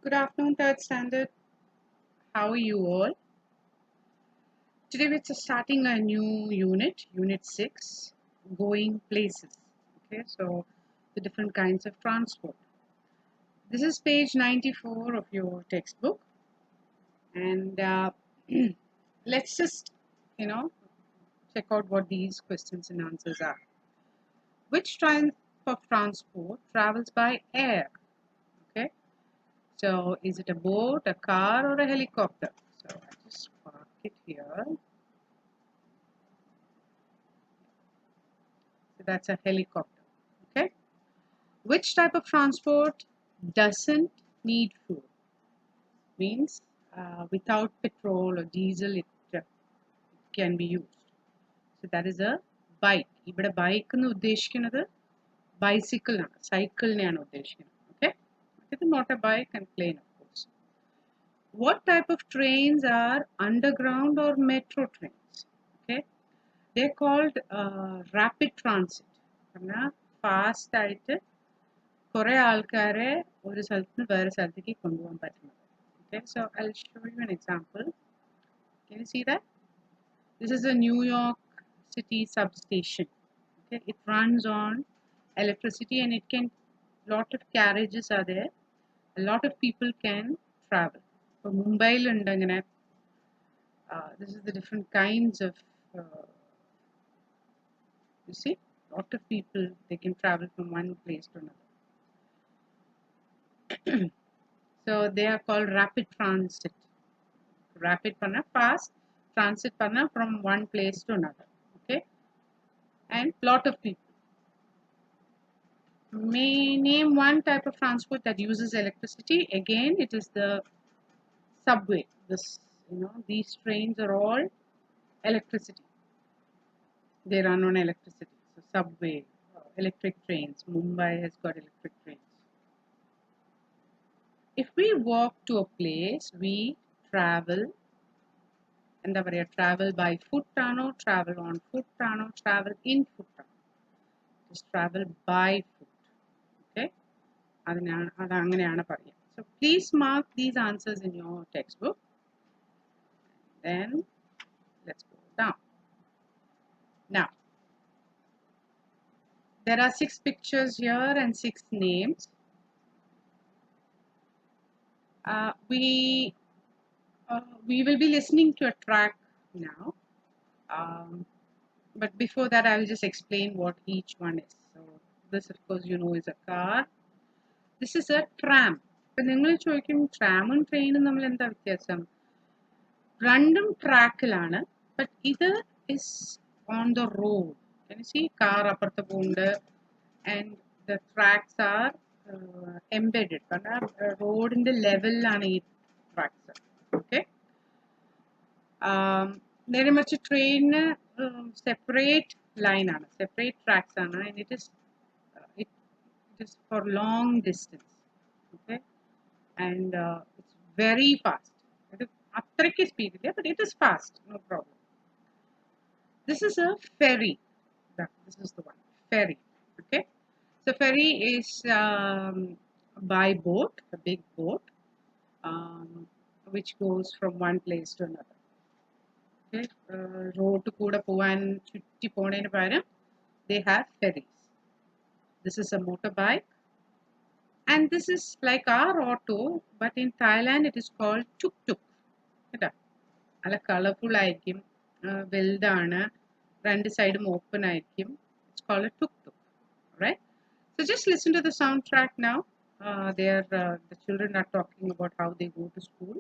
Good afternoon, third standard. How are you all? Today we're just starting a new unit, Unit 6, going places. Okay, so the different kinds of transport. This is page 94 of your textbook. And let's just, you know, check out what these questions and answers are. Which type of transport travels by air? Okay, so is it a boat, a car, or a helicopter? So I just park it here. So that's a helicopter. Okay. Which type of transport doesn't need fuel? Means without petrol or diesel, it can be used. So that is a bike. ഇവിടെ bike എന്ന് ഉദ്ദേശിക്കുന്നത് ബൈസിക്കിളാണ് സൈക്കിളിനെയാണ് ഉദ്ദേശിക്കുന്നത്. Okay. It is not a bike and plane, of course. What type of trains are underground or metro trains? Okay. They're called rapid transit. Fast ആയിട്ട് കുറേ ആൾക്കാരെ ഒരു സ്ഥലത്ത് നിന്ന് വേറെ സ്ഥലത്തേക്ക് കൊണ്ടുപോകാൻ പറ്റുന്നത്. Okay, so I'll show you an example. Can you see that? This is a New York City substation. Okay, it runs on electricity and it can, lot of carriages are there. A lot of people can travel. So Mumbai ഉണ്ടങ്ങനെ this is the different kinds of you see, lot of people they can travel from one place to another. So they are called rapid transit. Rapid panna, fast transit panna from one place to another. Okay, and lot of people. May name one type of transport that uses electricity. Again, it is the subway. This, these trains are all electricity. They run on electricity. So subway, electric trains. Mumbai has got electric trains. If we walk to a place, we travel. എന്താ പറയുക, travel by foot ആണോ, travel on foot ആണോ, travel in foot ആണോ? Just travel by foot. Okay, അതങ്ങനെയാണ് പറയുക. So please mark these answers in your textbook. Then let's go down. Now there are 6 pictures here and 6 names. We will be listening to a track now. But before that, I will just explain what each one is. So this, of course, is a car. This is a tram. ഇപ്പം നിങ്ങൾ ചോദിക്കും ട്രാമും ട്രെയിനും തമ്മിൽ എന്താ വ്യത്യാസം? രണ്ടും ട്രാക്കിലാണ്, but ഇത് is on the road. Car അപ്പുറത്ത് പോകുന്നുണ്ട് and the tracks are embedded. കാരണം റോഡിന്റെ ലെവലിലാണ് ഈ ട്രാക്സ്. ഓക്കെ, നേരെ മറിച്ച് ട്രെയിനിന് സെപ്പറേറ്റ് ലൈനാണ്, സെപ്പറേറ്റ് ട്രാക്സ് ആണ്, and it is for long distance. Okay, and it's very fast. അത്രയ്ക്ക് speed ഇല്ല, but it is fast, no problem. This is a ferry. This is the one, ferry. Okay, so ferry is by boat, a big boat, which goes from one place to another. Okay, road കൂടെ പോവാൻ ചുറ്റി പോണേന് പകരം they have ferries. This is a motorbike. And this is like our auto, but in Thailand it is called tuk-tuk. നല്ല colourful ആയിരിക്കും, വെൽഡാണ്, രണ്ട് സൈഡും open ആയിരിക്കും. It's called a tuk-tuk. Right? So just listen to the soundtrack now. The children are talking about how they go to school,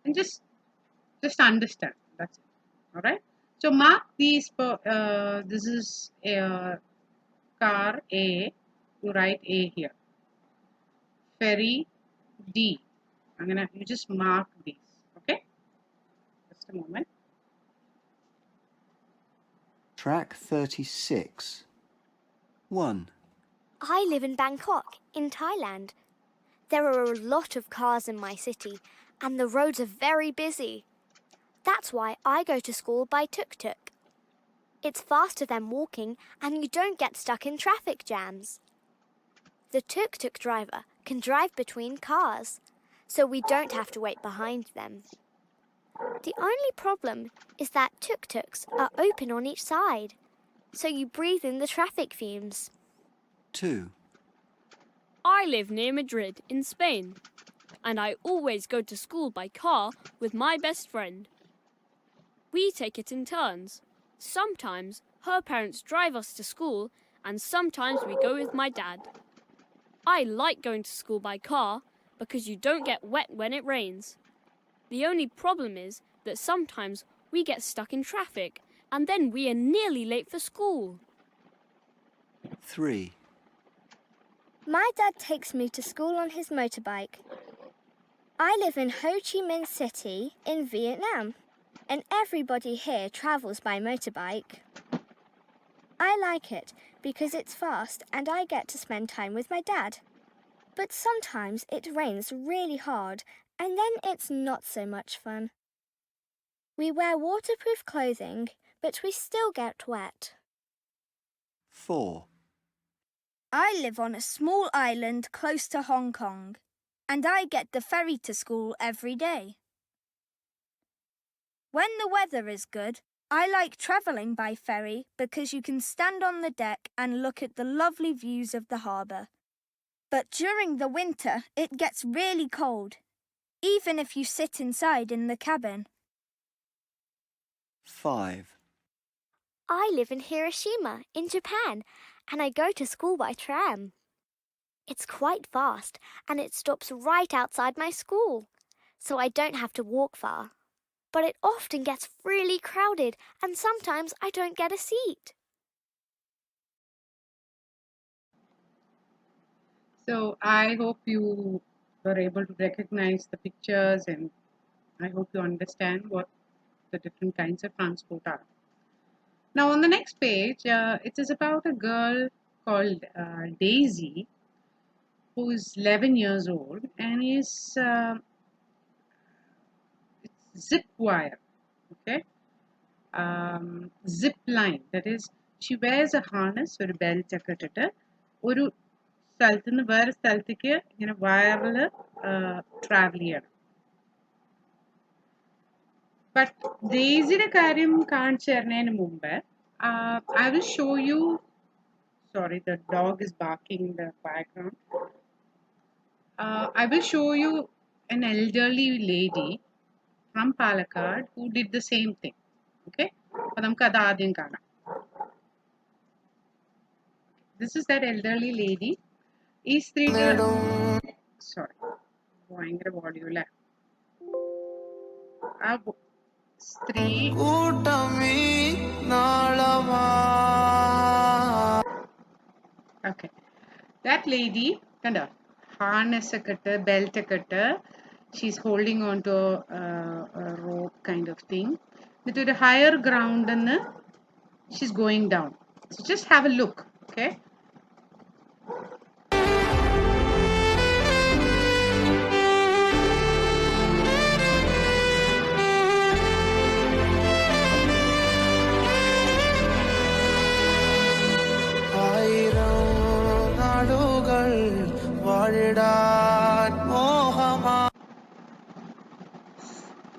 and just understand. That's it. All right. So mark these. This is a car A. You write A here. Ferry D. You just mark these. Okay. Just a moment. Track 36. 1. I live in Bangkok, in Thailand. There are a lot of cars in my city, and the roads are very busy. That's why I go to school by tuk-tuk. It's faster than walking, and you don't get stuck in traffic jams. The tuk-tuk driver can drive between cars. so we don't have to wait behind them. The only problem is that tuk-tuks are open on each side, so you breathe in the traffic fumes. 2. I live near Madrid in Spain, and I always go to school by car with my best friend. We take it in turns. Sometimes her parents drive us to school, and sometimes we go with my dad. I like going to school by car because you don't get wet when it rains. The only problem is that sometimes we get stuck in traffic, and then we are nearly late for school. 3. My dad takes me to school on his motorbike. I live in Ho Chi Minh City in Vietnam, and everybody here travels by motorbike. I like it because it's fast and I get to spend time with my dad. But sometimes it rains really hard and then it's not so much fun. We wear waterproof clothing, but we still get wet. 4. I live on a small island close to Hong Kong, and I get the ferry to school every day. When the weather is good, I like travelling by ferry because you can stand on the deck and look at the lovely views of the harbour. But during the winter, it gets really cold, even if you sit inside in the cabin. 5. I live in Hiroshima in Japan, and I go to school by tram. It's quite fast and it stops right outside my school, so I don't have to walk far. But it often gets really crowded and sometimes I don't get a seat. So I hope you were able to recognize the pictures, and I hope you understand what the different kinds of transport are. Now on the next page, it is about a girl called Daisy, who is 11 years old and is it's zip wire, okay, zip line. That is, she wears a harness, ഒരു belt ഒക്കെ ഇട്ടിട്ട് ഒരു സ്ഥലത്ത് നിന്ന് വേറെ സ്ഥലത്തേക്ക് ഇങ്ങനെ വയറിൽ ട്രാവൽ ചെയ്യണം. ബട്ട് ഡെയ്സിയുടെ കാര്യം കാണിച്ചു തരുന്നതിന് മുമ്പ് I will show you. Sorry, the dog is barking in the background. I will show you an elderly lady from Palakkad who did the same thing. Okay, അപ്പോൾ നമുക്ക് അത് ആദ്യം കാണാം. This is that elderly lady. ഈ സ്ത്രീക്ക് sorry ഭയങ്കര volume അല്ലേ. ആ സ്ത്രീ okay, that lady കണ്ടോ harness ഒക്കെ ഇട്ട് belt ഒക്കെ ഇട്ട് she's holding on to a rope kind of thing. എന്നിട്ട് ഒരു higher ground ന്ന് she's going down. So just have a look, okay?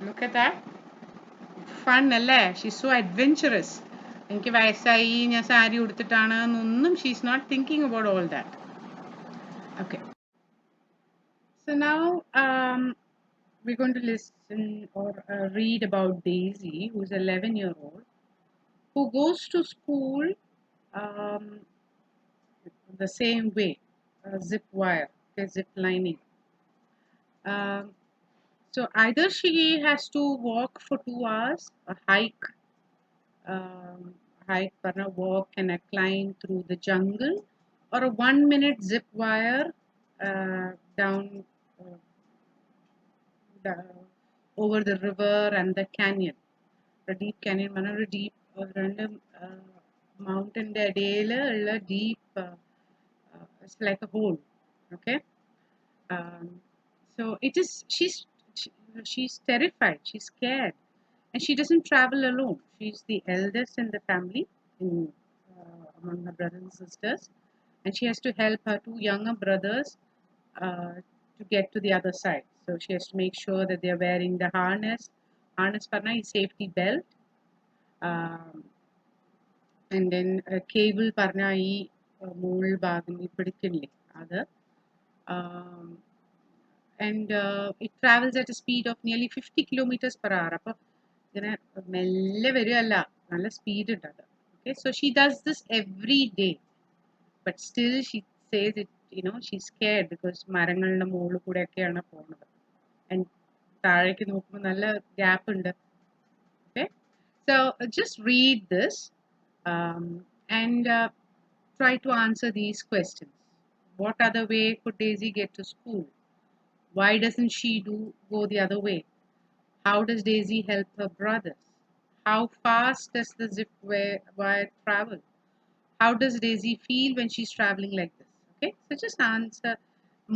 Look at that. Fun അല്ലേ? She's so adventurous. എനിക്ക് വയസ്സായി ഞാൻ സാരി ഉടുത്തിട്ടാണ് എന്നൊന്നും she's not thinking about all that. Okay. So now we're going to listen or read about Daisy, who's 11-year-old, who goes to school the same way, zip wire, okay, zip lining. So either she has to walk for 2 hours, a hike, a walk and a climb through the jungle, or a 1-minute zip wire down over the river and the canyon. The deep canyon, a deep mountain a deep, it's like a hole, okay. So it is, she's terrified, she's scared, and she doesn't travel alone. She's the eldest in the family, among her brothers and sisters, and she has to help her 2 younger brothers to get to the other side. So she has to make sure that they're wearing the harness. Harness parna is safety belt. And then cable parna ee mool bhagam ee pidikkinle adu. And it travels at a speed of nearly 50 kilometers per hour. അപ്പോൾ ഇങ്ങനെ മെല്ലെ വരികയല്ല, നല്ല speed ഉണ്ട് അത്. Okay, so she does this every day, but still she says it, she's scared because മരങ്ങളുടെ മുകളിൽ കൂടെയൊക്കെയാണ് പോകുന്നത്. And താഴേക്ക് നോക്കുമ്പോൾ നല്ല ഗ്യാപ്പ് ഉണ്ട്. Okay, so just read this and try to answer these questions. What other way could Daisy get to school? Why doesn't she go the other way? How does Daisy help her brothers? How fast does the zip wire travel? How does Daisy feel when she's traveling like this? Okay, so just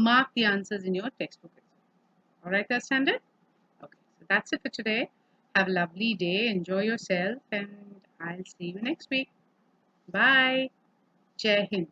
mark the answers in your textbook. All right, that's standard? Okay, so that's it for today. Have a lovely day, enjoy yourself, and I'll see you next week. Bye. Jai Hind.